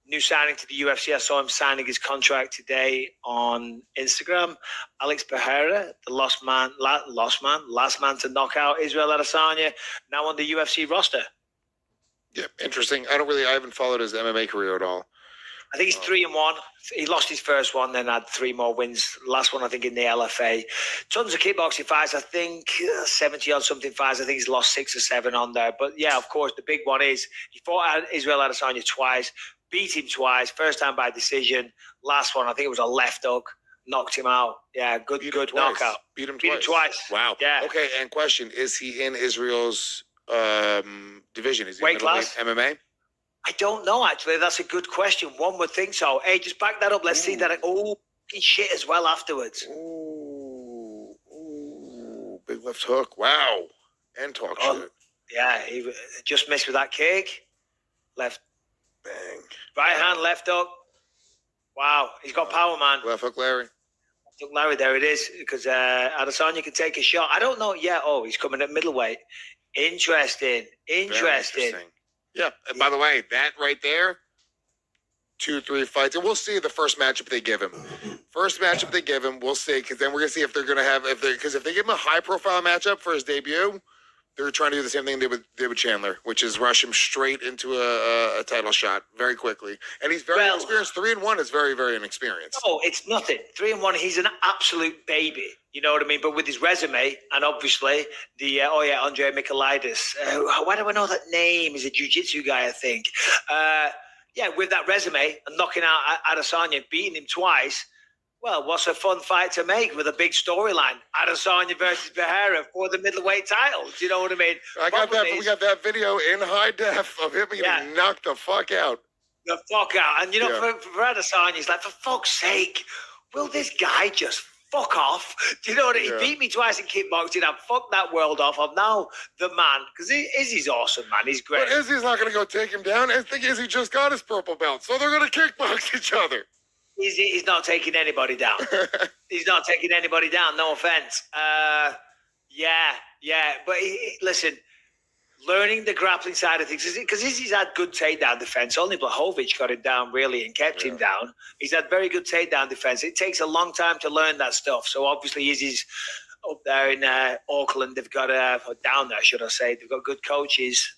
new signing to the UFC. I saw him signing his contract today on Instagram. Alex Pereira, the last man to knock out Israel Adesanya, now on the UFC roster. Yeah, interesting. I haven't followed his MMA career at all. I think he's 3-1. He lost his first one, then had 3 more wins. Last one, I think, in the LFA. Tons of kickboxing fights. I think 70 odd something fights. I think he's lost 6 or 7 on there. But yeah, of course, the big one is he fought Israel Adesanya twice, beat him twice. First time by decision. Last one, I think it was a left hook. Knocked him out. Yeah, good knockout. Beat him twice. Wow. Yeah. Okay, and question, is he in Israel's division? Is he weight class? MMA? I don't know, actually. That's a good question. One would think so. Hey, just back that up. Let's see that. Oh, shit as well afterwards. Ooh, big left hook. Wow. And talk shit. Yeah, he just missed with that kick. Left. Bang. Right hand, left hook. Wow, he's got power, man. Left hook, Larry. Left hook, Larry, there it is. Because Adesanya can take a shot. I don't know yet. Oh, he's coming at middleweight. Interesting. Yeah, and by the way, that right there, 2-3 fights, and we'll see the first matchup they give him. First matchup they give him, we'll see, because then we're gonna see if they're gonna have because if they give him a high-profile matchup for his debut, they're trying to do the same thing they did with Chandler, which is rush him straight into a title shot very quickly. And he's very inexperienced. 3-1 is very, very inexperienced. Oh, it's nothing. 3-1, he's an absolute baby. You know what I mean? But with his resume, and obviously the Andre Michailidis. Why do I know that name? He's a jiu-jitsu guy, I think. Yeah, with that resume and knocking out Adesanya, beating him twice. Well, what's a fun fight to make with a big storyline? Adesanya versus Pereira for the middleweight title. Do you know what I mean? We got that video in high def of him getting knocked the fuck out. The fuck out. And, you know, for Adesanya, he's like, for fuck's sake, will this guy just fuck off? Do you know what I mean? He beat me twice in kickboxing. I've fucked that world off. I'm now the man. Because Izzy's awesome, man. He's great. But Izzy's not going to go take him down. I think Izzy just got his purple belt. So they're going to kickbox each other. He's not taking anybody down. He's not taking anybody down. No offense. Yeah. But listen, learning the grappling side of things, because Izzy's had good takedown defense. Only Blachowicz got him down, really, and kept him down. He's had very good takedown defense. It takes a long time to learn that stuff. So obviously Izzy's up there in Auckland. They've got down there, should I say? They've got good coaches.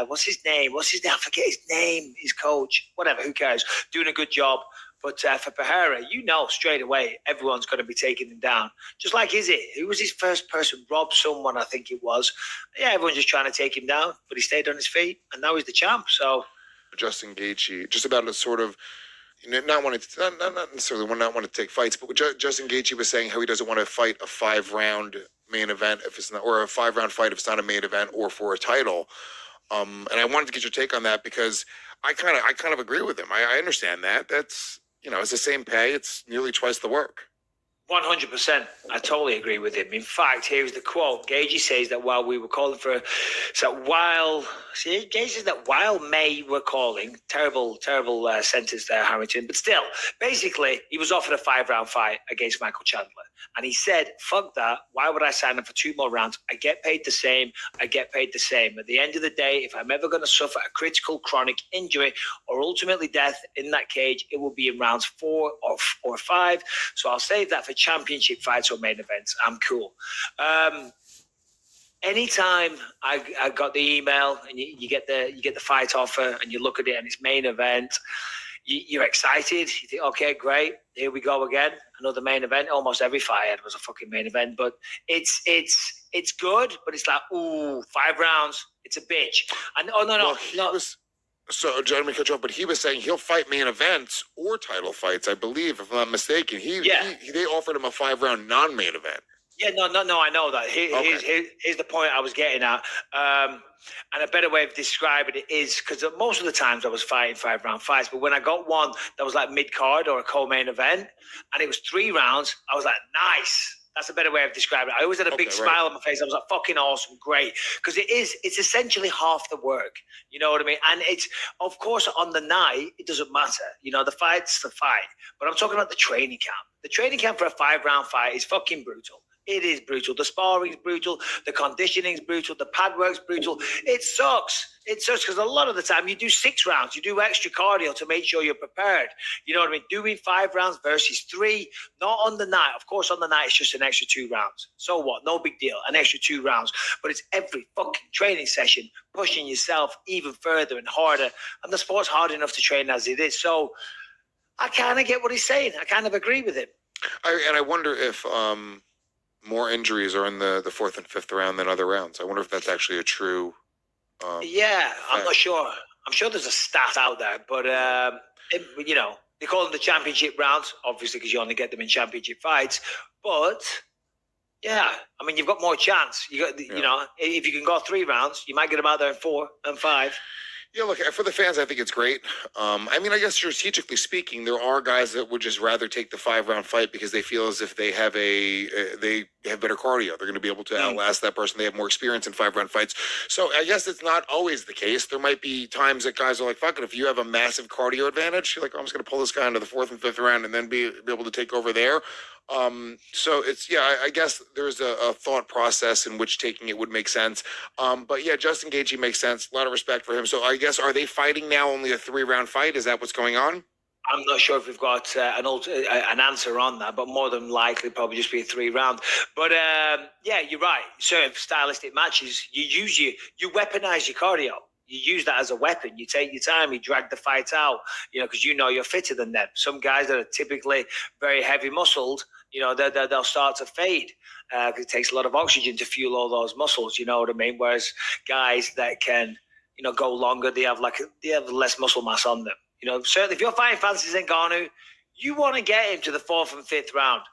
What's his name? I forget his name. His coach. Whatever. Who cares? Doing a good job. But for Pereira, you know straight away everyone's going to be taking him down. Just like Izzy, who was his first person? Robbed someone, I think it was. Yeah, everyone's just trying to take him down, but he stayed on his feet, and now he's the champ. So Justin Gaethje, just about a sort of, not necessarily not want to take fights, but Justin Gaethje was saying how he doesn't want to fight a 5-round main event if it's not, or a 5-round fight if it's not a main event or for a title. And I wanted to get your take on that because I kind of agree with him. I understand that. That's, it's the same pay. It's nearly twice the work. 100%. I totally agree with him. In fact, here's the quote. Gaethje says that while we were calling for, Gaethje says that while May were calling, terrible sentence there, Harrington, but still, basically, he was offered a 5-round fight against Michael Chandler. And he said, fuck that. Why would I sign up for 2 more rounds? I get paid the same. At the end of the day, if I'm ever going to suffer a critical chronic injury or ultimately death in that cage, it will be in rounds 4 or 5. So I'll save that for championship fights or main events. I'm cool. Anytime I got the email and you get the fight offer and you look at it and it's main event, you're excited. You think, okay, great, here we go again, another main event. Almost every fight I had was a fucking main event, but it's good, but it's like, ooh, 5 rounds, it's a bitch. And So, Jeremy cut you off, but he was saying he'll fight main events or title fights, I believe, if I'm not mistaken. They offered him a 5-round non-main event. Yeah, no, I know that. Here's the point I was getting at. And a better way of describing it is, because most of the times I was fighting 5-round fights, but when I got one that was like mid-card or a co-main event, and it was 3 rounds, I was like, nice. That's a better way of describing it. I always had a big smile on my face. I was like, fucking awesome, great. Because it's essentially half the work. You know what I mean? And it's, of course, on the night, it doesn't matter. The fight's the fight. But I'm talking about the training camp. The training camp for a 5-round fight is fucking brutal. It is brutal. The sparring's brutal. The conditioning's brutal. The pad work's brutal. It sucks. It sucks because a lot of the time you do 6 rounds. You do extra cardio to make sure you're prepared. You know what I mean? Doing 5 rounds versus 3, not on the night. Of course, on the night, it's just an extra 2 rounds. So what? No big deal. An extra 2 rounds. But it's every fucking training session, pushing yourself even further and harder. And the sport's hard enough to train as it is. So I kind of get what he's saying. I kind of agree with him. I wonder if more injuries are in the 4th and 5th round than other rounds. I wonder if that's actually a true. Yeah, I'm not sure. I'm sure there's a stat out there, but you know, they call them the championship rounds, obviously, because you only get them in championship fights. But yeah, I mean, you've got more chance. You know, if you can go 3 rounds, you might get them out there in 4 and 5. Yeah, look, for the fans, I think it's great. I mean, I guess strategically speaking, there are guys that would just rather take the 5-round fight because they feel as if they have they have better cardio. They're going to be able to outlast that person. They have more experience in 5-round fights. So I guess it's not always the case. There might be times that guys are like, fuck it, if you have a massive cardio advantage, you're like, oh, I'm just going to pull this guy into the 4th and 5th round and then be able to take over there. So it's, I guess there's a thought process in which taking it would make sense. But yeah, Justin Gaethje makes sense. A lot of respect for him. So I guess, are they fighting now only a 3-round fight? Is that what's going on? I'm not sure if we've got an answer on that, but more than likely probably just be a 3-round. But yeah, you're right. Certain stylistic matches, you weaponize your cardio. You use that as a weapon. You take your time. You drag the fight out, you know, because you know you're fitter than them. Some guys that are typically very heavy muscled, you know, they'll start to fade because it takes a lot of oxygen to fuel all those muscles. You know what I mean? Whereas guys that can, you know, go longer, they have less muscle mass on them. You know, certainly if you're fighting Francis Ngannou, you want to get him to the 4th and 5th round.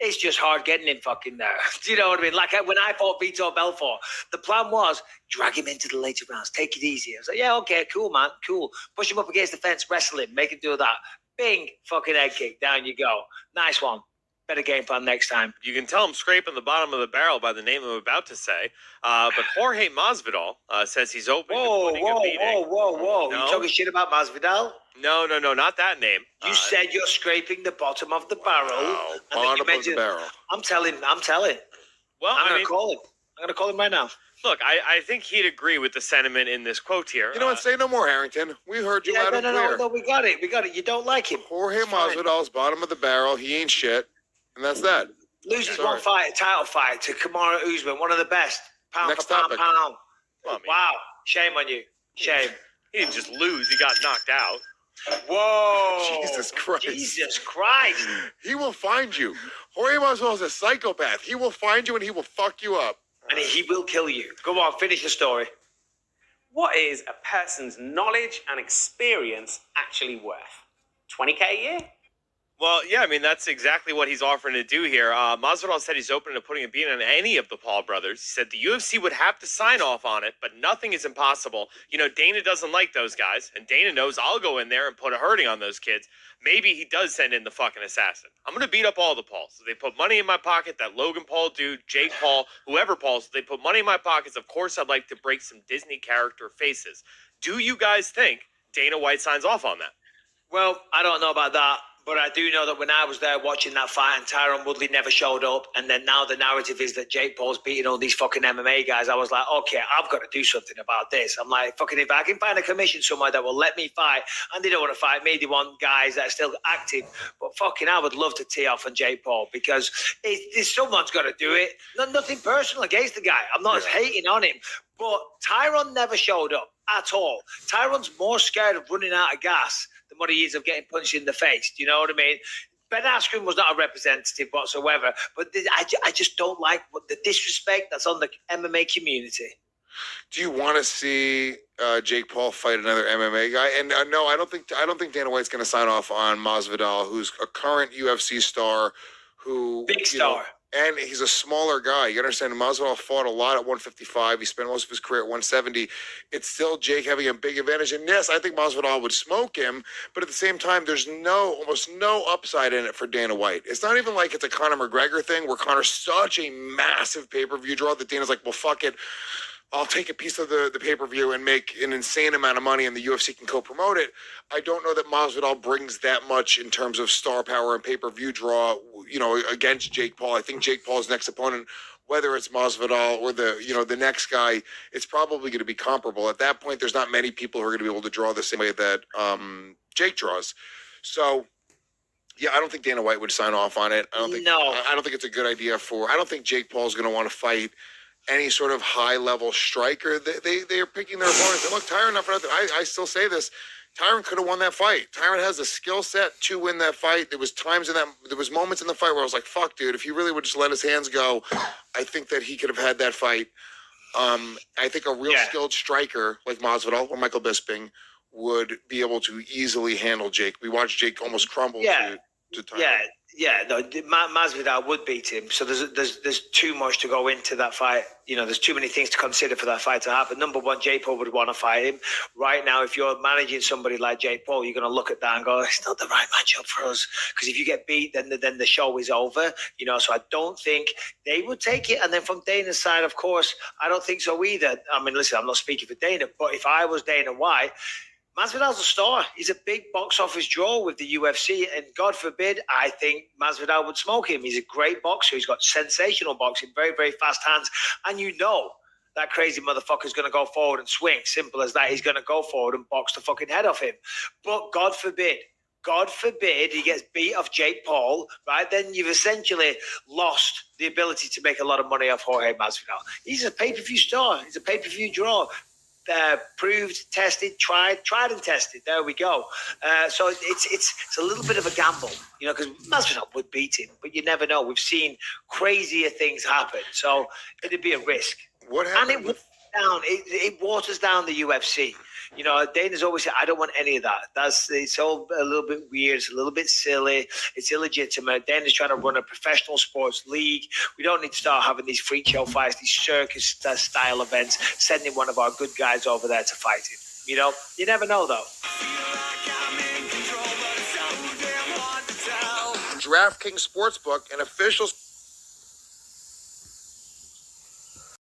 It's just hard getting him fucking there. Do you know what I mean? Like when I fought Vitor Belfort, the plan was drag him into the later rounds, take it easy. I was like, yeah, okay, cool, man, cool. Push him up against the fence, wrestle him, make him do that. Bing, fucking head kick, down you go. Nice one. Better game plan next time. You can tell I'm scraping the bottom of the barrel by the name I'm about to say. But Jorge Masvidal says he's open to putting a beating. Whoa. No? You talking shit about Masvidal? No, not that name. You said you're scraping the bottom of the barrel. Wow, bottom of the barrel. I'm telling. Well, I'm gonna call him. I'm gonna call him right now. Look, I think he'd agree with the sentiment in this quote here. You know what? Say no more, Harrington. We heard you loud and clear. No, we got it. You don't like him. Jorge Masvidal's bottom of the barrel. He ain't shit. And that's that. Loses one fight, a title fight to Kamaru Usman, one of the best. Pound Next for pound. topic. Well, Wow. Shame on you. Shame. He didn't just lose. He got knocked out. Whoa. Jesus Christ. Jesus Christ. He will find you. Jorge Masvidal is a psychopath. He will find you and he will fuck you up. And he will kill you. Go on, finish the story. What is a person's knowledge and experience actually worth? 20K a year? Well, yeah, I mean, that's exactly what he's offering to do here. Masvidal said he's open to putting a beat on any of the Paul brothers. He said the UFC would have to sign off on it, but nothing is impossible. You know, Dana doesn't like those guys, and Dana knows I'll go in there and put a hurting on those kids. Maybe he does send in the fucking assassin. I'm going to beat up all the Pauls. So they put money in my pocket, that Logan Paul dude, Jake Paul, whoever Paul's, they put money in my pockets. Of course, I'd like to break some Disney character faces. Do you guys think Dana White signs off on that? Well, I don't know about that. But I do know that when I was there watching that fight and Tyron Woodley never showed up, and then now the narrative is that Jake Paul's beating all these fucking MMA guys, I was like, okay, I've got to do something about this. I'm like, fucking, if I can find a commission somewhere that will let me fight, and they don't want to fight me, they want guys that are still active. But fucking, I would love to tee off on Jake Paul because someone's got to do it. Nothing personal against the guy. I'm not hating on him. But Tyron never showed up at all. Tyron's more scared of running out of gas than what he is of getting punched in the face. Do you know what I mean? Ben Askren was not a representative whatsoever. But I just don't like the disrespect that's on the MMA community. Do you want to see Jake Paul fight another MMA guy? And no, I don't think Dana White's going to sign off on Masvidal, who's a current UFC star, Big star. And he's a smaller guy. You understand, Masvidal fought a lot at 155. He spent most of his career at 170. It's still Jake having a big advantage. And yes, I think Masvidal would smoke him. But at the same time, there's almost no upside in it for Dana White. It's not even like it's a Conor McGregor thing where Conor's such a massive pay-per-view draw that Dana's like, well, fuck it. I'll take a piece of the pay-per-view and make an insane amount of money and the UFC can co-promote it. I don't know that Masvidal brings that much in terms of star power and pay-per-view draw, against Jake Paul. I think Jake Paul's next opponent, whether it's Masvidal or the next guy, it's probably going to be comparable. At that point, there's not many people who are going to be able to draw the same way that Jake draws. So, yeah, I don't think Dana White would sign off on it. I don't think it's a good idea I don't think Jake Paul's going to want to fight any sort of high-level striker. They are picking their opponents. And look, Tyron, I still say this. Tyron could have won that fight. Tyron has the skill set to win that fight. There was moments in the fight where I was like, fuck, dude, if he really would just let his hands go, I think that he could have had that fight. I think a real skilled striker like Masvidal or Michael Bisping would be able to easily handle Jake. We watched Jake almost crumble to Tyron. No, Masvidal would beat him. So there's too much to go into that fight. There's too many things to consider for that fight to happen. Number one, Jake Paul would want to fight him. Right now, if you're managing somebody like Jake Paul, you're going to look at that and go, it's not the right matchup for us. Because if you get beat, then the show is over. So I don't think they would take it. And then from Dana's side, of course, I don't think so either. I mean, listen, I'm not speaking for Dana, but if I was Dana White, Masvidal's a star. He's a big box office draw with the UFC, and God forbid, I think Masvidal would smoke him. He's a great boxer. He's got sensational boxing, very, very fast hands, and that crazy motherfucker's going to go forward and swing. Simple as that. He's going to go forward and box the fucking head off him. But God forbid he gets beat off Jake Paul, right? Then you've essentially lost the ability to make a lot of money off Jorge Masvidal. He's a pay-per-view star. He's a pay-per-view draw. Proved, tested, tried and tested. There we go. So it's a little bit of a gamble, because Masvidal would beat him, but you never know. We've seen crazier things happen, so it'd be a risk. What happened? And it waters down the UFC. Dana's always said, I don't want any of that. It's all a little bit weird. It's a little bit silly. It's illegitimate. Dana's trying to run a professional sports league. We don't need to start having these freak show fights, these circus style events, sending one of our good guys over there to fight him. You never know, though. DraftKings Sportsbook, an official